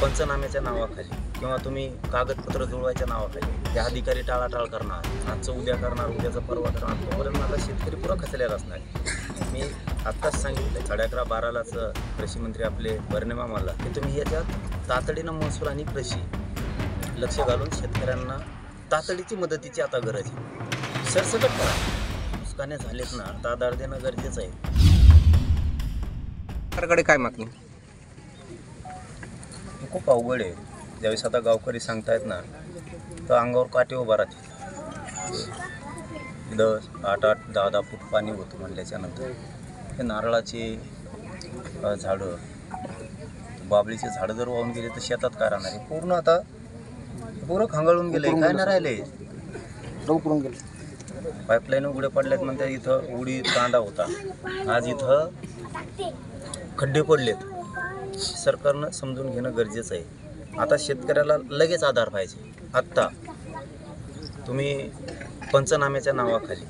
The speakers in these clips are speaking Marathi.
पंचनाम्याच्या नावाखाली किंवा तुम्ही कागदपत्र जुळवायच्या नावाखाली ते अधिकारी टाळाटाळ करणार, आजचं उद्या करणार, उद्याचं परवा करणार, तोपर्यंत माझा शेतकरी पुरा खचलेला असणार. मी आत्ताच सांगितलं 11:30-12लाच कृषी मंत्री आपले भरणे मामाला की तुम्ही याच्यात तातडीनं महसूल आणि कृषी लक्ष घालून शेतकऱ्यांना तातडीची मदतीची आता गरज आहे. सरसकट करा. नुकसाने झालेत ना, आता आधार देणं गरजेचं आहे. सरकारकडे काय मागणी? खूप अवघड आहे. ज्यावेळेस आता गावकरी सांगतायत ना, तर अंगावर काटे उभा राहते. 8-8, 10-10 फूट पाणी होतं म्हणल्याच्यानंतर हे नारळाचे झाडं, बाबळीचे झाडं जर वाहून गेले तर शेतात काय राहणार आहे? पूर्ण आता पुरं खांगाळून गेले, काय नाही राहिले. करून गेले. पाईपलाईन उघडे पडल्यात म्हणतात. इथं उडीद कांदा होता, आज इथं खड्डे पडलेत. सरकारनं समजून घेणं गरजेचं आहे. आता शेतकऱ्याला लगेच आधार पाहिजे. आत्ता तुम्ही पंचनाम्याच्या नावाखाली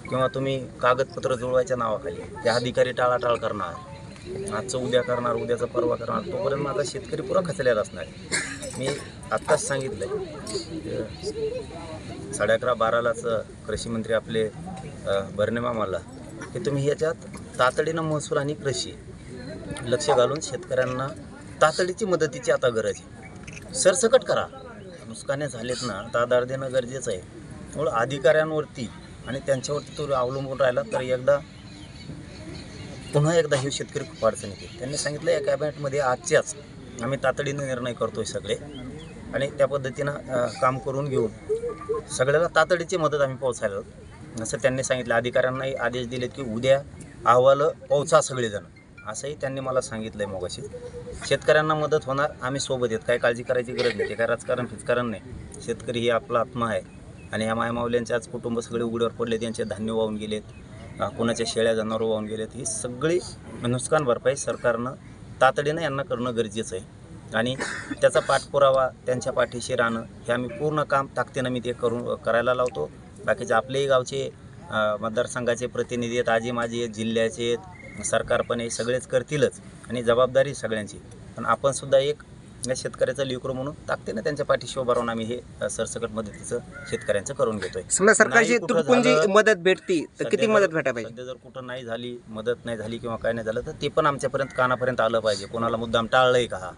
किंवा तुम्ही कागदपत्र जुळवायच्या नावाखाली ते अधिकारी टाळाटाळ करणार, आजचं उद्या करणार, उद्याचं परवा करणार, तोपर्यंत माझा शेतकरी पुरा खचलेला असणार. मी आत्ताच सांगितलं 11:30-12लाच कृषी मंत्री आपले भरणे मामाला की तुम्ही याच्यात तातडीनं महसूल आणि कृषी लक्ष घालून शेतकऱ्यांना तातडीची मदतीची आता गरज आहे. सरसकट करा. नुकसाने झालेत ना, तर आधार देणं गरजेचं आहे. त्यामुळं अधिकाऱ्यांवरती आणि त्यांच्यावरती तो अवलंबून राहिला तर पुन्हा एकदा हे शेतकरी खूप अडचणीत आहे. त्यांनी सांगितलं या कॅबिनेटमध्ये आजच्याच आम्ही तातडीनं निर्णय करतोय सगळे, आणि त्या पद्धतीनं काम करून घेऊन सगळ्याला तातडीची मदत आम्ही पोहोचायला, असं त्यांनी सांगितलं. अधिकाऱ्यांनाही आदेश दिलेत की उद्या अहवाल पोहोचा सगळेजण, असंही त्यांनी मला सांगितलं आहे. मगाशी शेतकऱ्यांना मदत होणार, आम्ही सोबत येत, काही काळजी करायची गरज नाही. ते काय राजकारण नाही. शेतकरी ही आपला आत्मा आहे. आणि या मायमावल्यांचे आज कुटुंब सगळे उघड्यावर पडले, त्यांचे धान्य वाहून गेलेत, कोणाच्या शेळ्या जनावरं वाहून गेलेत. ही सगळी नुकसान भरपाई सरकारनं तातडीनं यांना करणं गरजेचं आहे. आणि त्याचा पाठपुरावा, त्यांच्या पाठीशी राहणं, हे आम्ही पूर्ण काम ताकदीनं मी ते करायला लावतो. बाकीचे आपलेही गावचे मतदारसंघाचे प्रतिनिधी आहेत, आजी माजी आहेत, जिल्ह्याचे आहेत, सरकार पण हे सगळेच करतीलच, आणि जबाबदारी सगळ्यांची. पण आपण सुद्धा एक या शेतकऱ्याचं लेकरू म्हणून ताकदीनं त्यांच्या पाठीशी उभा राहून आम्ही हे सरसकट मदतीचं शेतकऱ्यांचं करून घेतोय. समजा सरकारची तुटपुंजी जी मदत भेटती तर किती मदत भेटायला पाहिजे? सध्या जर कुठं नाही झाली, मदत नाही झाली किंवा काय नाही झालं, तर ते पण आमच्यापर्यंत कानापर्यंत आलं पाहिजे. कोणाला मुद्दाम टाळलंय का?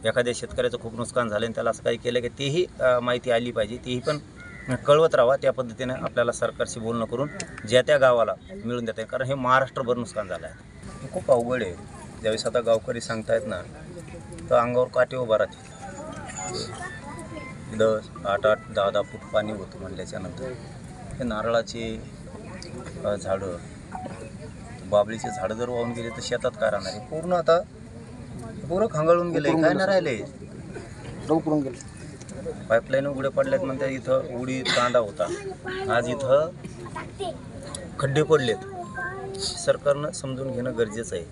एखाद्या शेतकऱ्याचं खूप नुकसान झालं आणि त्याला असं काही केलं की तेही माहिती आली पाहिजे, तेही पण कळवत राहावा. त्या पद्धतीनं आपल्याला सरकारशी बोलणं करून ज्या त्या गावाला मिळून देता येईल. कारण हे महाराष्ट्रभर नुकसान झालं आहे. खूप अवघड आहे. ज्यावेळेस आता गावकरी सांगतायत ना, तर अंगावर काटे उभा राहते. 8-8, 10-10 फूट पाणी होतं म्हणल्याच्यानंतर हे नारळाचे झाडं, बाबळीचे झाडं जर वाहून गेले तर शेतात काय राहणार आहे? पूर्ण आता पुरं खांगाळून गेले, काय नाही राहिले. करून गेले. पाईपलाईन उघडे पडल्यात म्हणतात. इथं उडीद कांदा होता, आज इथं खड्डे पडलेत. सरकारनं समजून घेणं गरजेचं आहे.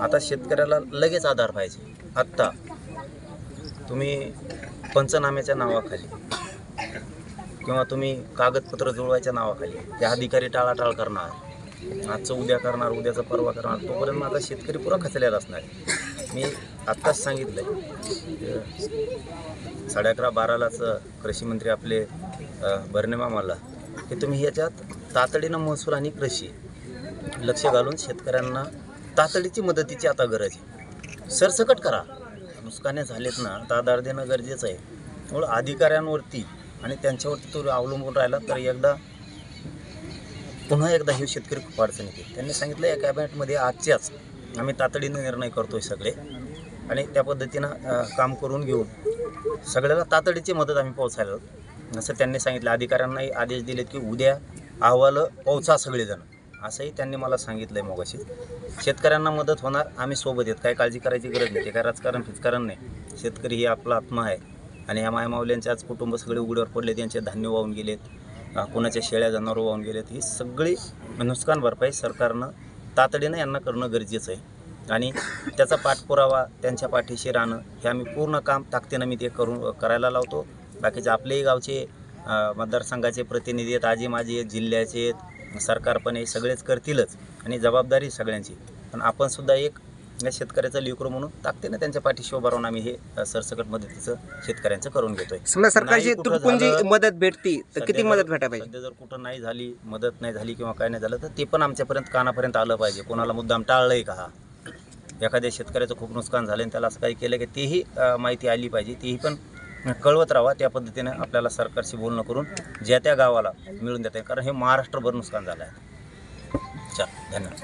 आता शेतकऱ्याला लगेच आधार पाहिजे. आत्ता तुम्ही पंचनाम्याच्या नावाखाली किंवा तुम्ही कागदपत्र जुळवायच्या नावाखाली ते अधिकारी टाळाटाळ करणार, आजचं उद्या करणार, उद्याचं परवा करणार, तोपर्यंत माझा शेतकरी पुरा खचलेला असणार. मी आत्ताच सांगितलं 11:30-12लाच कृषी मंत्री आपले भरणे मामाला की तुम्ही याच्यात तातडीनं महसूल आणि कृषी लक्ष घालून शेतकऱ्यांना तातडीची मदतीची आता गरज आहे. सरसकट करा. नुकसाने झालेत ना, तर आधार देणं गरजेचं आहे. त्यामुळं अधिकाऱ्यांवरती आणि त्यांच्यावरती तो अवलंबून राहिला तर पुन्हा एकदा हे शेतकरी खूप अडचणीत आहे. त्यांनी सांगितलं या कॅबिनेटमध्ये आजच्याच आम्ही तातडीनं निर्णय करतोय सगळे, आणि त्या पद्धतीनं काम करून घेऊन सगळ्याला तातडीची मदत आम्ही पोहोचायला, असं त्यांनी सांगितलं. अधिकाऱ्यांनाही आदेश दिलेत की उद्या अहवाल पोहोचा सगळेजण, असंही त्यांनी मला सांगितलं आहे. मगाशी शेतकऱ्यांना मदत होणार, आम्ही सोबत येत, काही काळजी करायची गरज नाही. ते काय राजकारण नाही. शेतकरी ही आपला आत्मा आहे. आणि या मायमावल्यांचे आज कुटुंब सगळे उघड्यावर पडले, त्यांचे धान्य वाहून गेलेत, कोणाच्या शेळ्या जनावरं वाहून गेलेत. ही सगळी नुकसान भरपाई सरकारनं तातडीनं यांना करणं गरजेचं आहे. आणि त्याचा पाठपुरावा, त्यांच्या पाठीशी राहणं, हे आम्ही पूर्ण काम ताकदीनं मी ते करायला लावतो. बाकीचे आपलेही गावचे मतदारसंघाचे प्रतिनिधी आहेत, आजी माजी आहेत, जिल्ह्याचे आहेत, सरकार पण हे सगळेच करतीलच, आणि जबाबदारी सगळ्यांची. पण आपण सुद्धा एक या शेतकऱ्याचं लेकरू म्हणून ताकदीनं त्यांच्या पाठीशी उभा राहून आम्ही हे सरसकट मदतीचं शेतकऱ्यांचं करून घेतोय. समजा सरकारची नाही कुठं तुटपुंजी झालं, मदत भेटती तर किती सध्या मदत जर- भेटायला पाहिजे? सध्या जर कुठं नाही झाली, मदत नाही झाली किंवा काय नाही झालं तर ते पण आमच्यापर्यंत कानापर्यंत आलं पाहिजे. कोणाला मुद्दाम टाळलंय का, हा एखाद्या शेतकऱ्याचं खूप नुकसान झालं आणि त्याला असं काही केलं की तेही माहिती आली पाहिजे, तेही पण कळवत राहावा. त्या पद्धतीने आपल्याला सरकारशी बोलणं करून ज्या त्या गावाला मिळून देत आहे, कारण हे महाराष्ट्रभर नुकसान झालं आहे. चल, धन्यवाद.